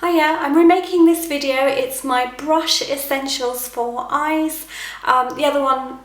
Hiya, I'm remaking this video. It's my brush essentials for eyes. The other one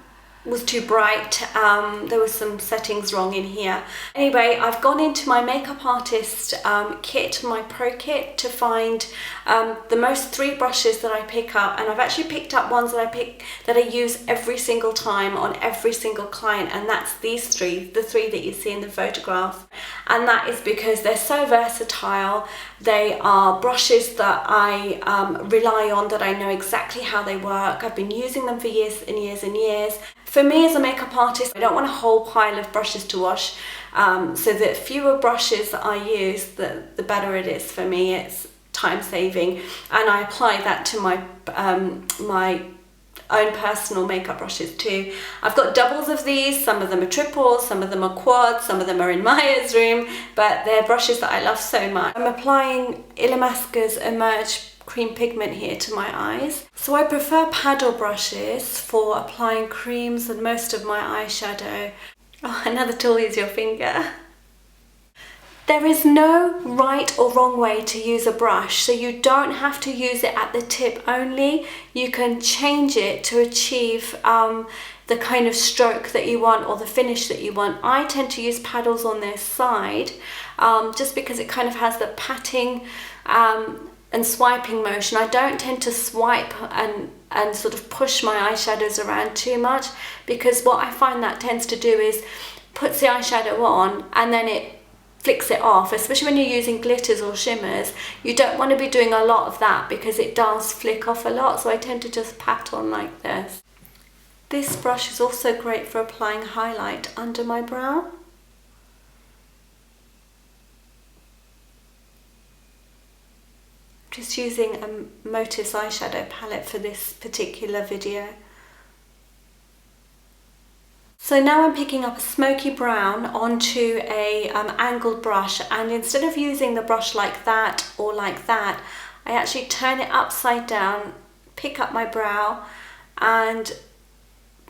was too bright. There were some settings wrong in here. Anyway, I've gone into my makeup artist kit, my pro kit, to find the most 3 brushes that I pick up, and I've actually picked up ones that I use every single time on every single client, and that's these 3, the 3 that you see in the photograph. And that is because they're so versatile. They are brushes that I rely on, that I know exactly how they work. I've been using them for years and years and years. For me as a makeup artist, I don't want a whole pile of brushes to wash, so the fewer brushes I use, the better it is for me. It's time saving, and I apply that to my my own personal makeup brushes too. I've got doubles of these, some of them are triples, some of them are quads, some of them are in Maya's room, but they're brushes that I love so much. I'm applying Illamasqua's Emerge cream pigment here to my eyes. So I prefer paddle brushes for applying creams and most of my eyeshadow. Oh, another tool is your finger. There is no right or wrong way to use a brush, so you don't have to use it at the tip only. You can change it to achieve the kind of stroke that you want or the finish that you want. I tend to use paddles on this side just because it kind of has the patting and swiping motion. I don't tend to swipe and sort of push my eyeshadows around too much, because what I find that tends to do is puts the eyeshadow on and then it flicks it off, especially when you're using glitters or shimmers. You don't want to be doing a lot of that because it does flick off a lot, so I tend to just pat on like this. This brush is also great for applying highlight under my brow. Just using a Motif's eyeshadow palette for this particular video. So now I'm picking up a smoky brown onto a angled brush, and instead of using the brush like that or like that, I actually turn it upside down, pick up my brow and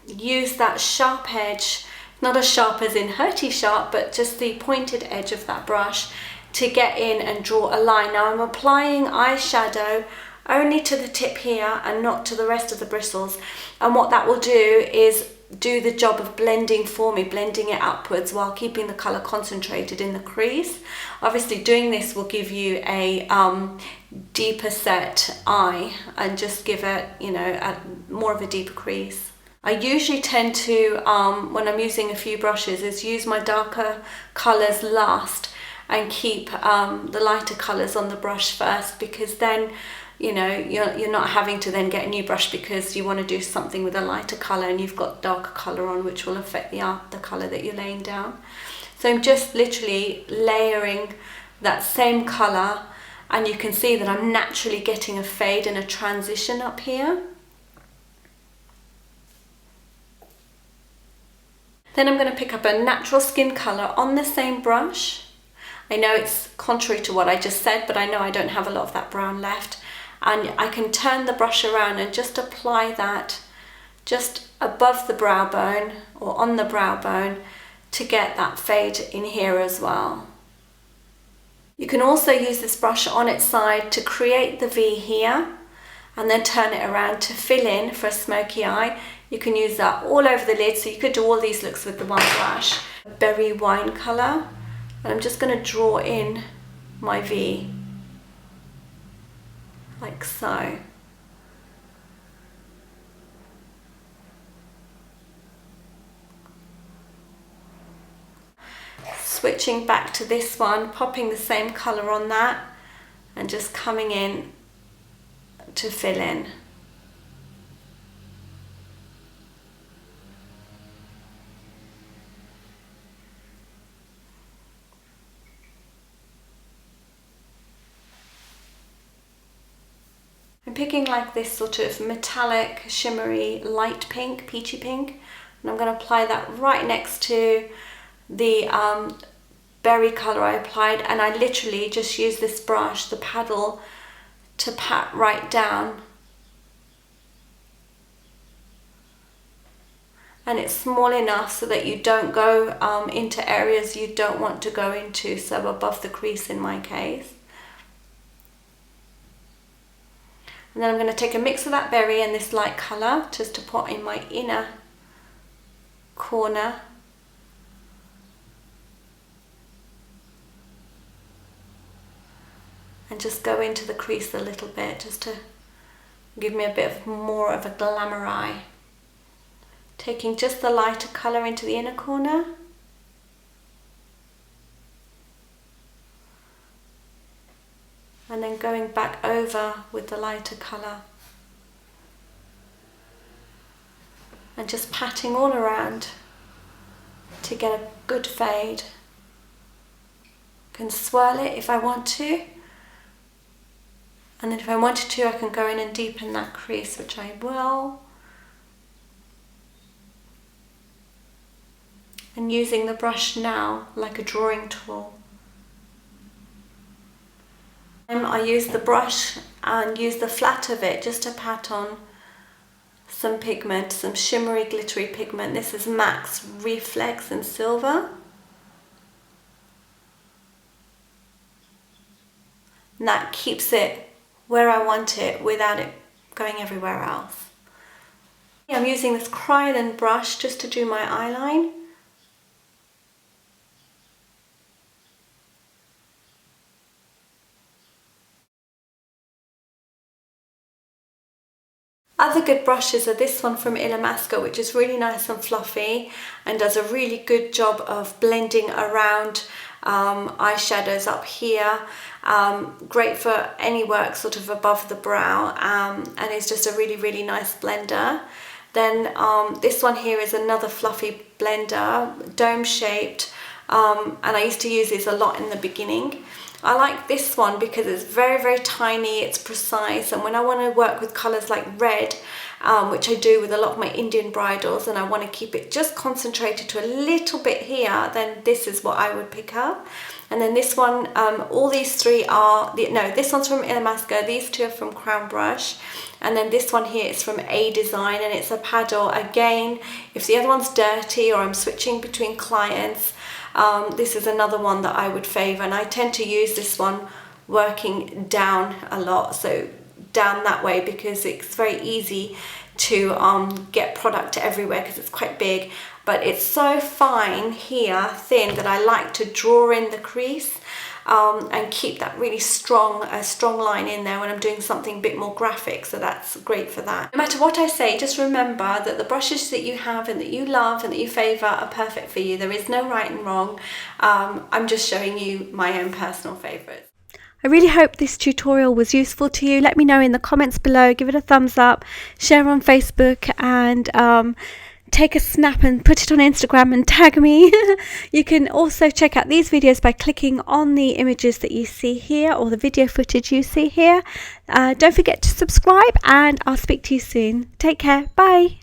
use that sharp edge, not as sharp as in hurty sharp, but just the pointed edge of that brush to get in and draw a line. Now I'm applying eyeshadow only to the tip here and not to the rest of the bristles, and what that will do is do the job of blending for me, blending it upwards while keeping the colour concentrated in the crease. Obviously doing this will give you a deeper set eye and just give it, you know, more of a deeper crease. I usually tend to, when I'm using a few brushes, is use my darker colours last and keep the lighter colours on the brush first, because then, you know, you're not having to then get a new brush because you want to do something with a lighter colour and you've got darker colour on, which will affect the colour that you're laying down. So I'm just literally layering that same colour, and you can see that I'm naturally getting a fade and a transition up here. Then I'm going to pick up a natural skin colour on the same brush. I know it's contrary to what I just said, but I know I don't have a lot of that brown left. And I can turn the brush around and just apply that just above the brow bone or on the brow bone to get that fade in here as well. You can also use this brush on its side to create the V here and then turn it around to fill in for a smoky eye. You can use that all over the lid, so you could do all these looks with the one brush. Berry wine colour, and I'm just going to draw in my V like so. Switching back to this one, popping the same colour on that and just coming in to fill in. I'm picking like this sort of metallic, shimmery, light pink, peachy pink, and I'm going to apply that right next to the berry colour I applied, and I literally just use this brush, the paddle, to pat right down. And it's small enough so that you don't go into areas you don't want to go into, so above the crease in my case. And then I'm going to take a mix of that berry and this light colour just to put in my inner corner. And just go into the crease a little bit just to give me a bit more of a glamour eye. Taking just the lighter colour into the inner corner. And then going back over with the lighter colour. And just patting all around to get a good fade. I can swirl it if I want to. And then if I wanted to, I can go in and deepen that crease, which I will. And using the brush now like a drawing tool. I use the brush and use the flat of it just to pat on some pigment, some shimmery glittery pigment. This is Max Reflex in silver. And that keeps it where I want it without it going everywhere else. I'm using this Krylon brush just to do my eyeline. Other good brushes are this one from Illamasqua, which is really nice and fluffy and does a really good job of blending around eyeshadows up here. Great for any work sort of above the brow, and it's just a really nice blender. Then this one here is another fluffy blender, dome shaped, and I used to use these a lot in the beginning. I like this one because it's very tiny, it's precise, and when I want to work with colours like red, which I do with a lot of my Indian bridals, and I want to keep it just concentrated to a little bit here, then this is what I would pick up. And then this one, all these three are, this one's from Illamasqua, these two are from Crown Brush, and then this one here is from A Design, and it's a paddle. Again, if the other one's dirty or I'm switching between clients, this is another one that I would favour, and I tend to use this one working down a lot, so down that way, because it's very easy to get product everywhere because it's quite big, but it's so fine here, thin, that I like to draw in the crease and keep that really strong line in there when I'm doing something a bit more graphic, so that's great for that. No matter what I say, just remember that the brushes that you have and that you love and that you favour are perfect for you. There is no right and wrong. I'm just showing you my own personal favourites. I really hope this tutorial was useful to you. Let me know in the comments below, give it a thumbs up, share on Facebook, and take a snap and put it on Instagram and tag me. You can also check out these videos by clicking on the images that you see here or the video footage you see here. Don't forget to subscribe, and I'll speak to you soon. Take care. Bye.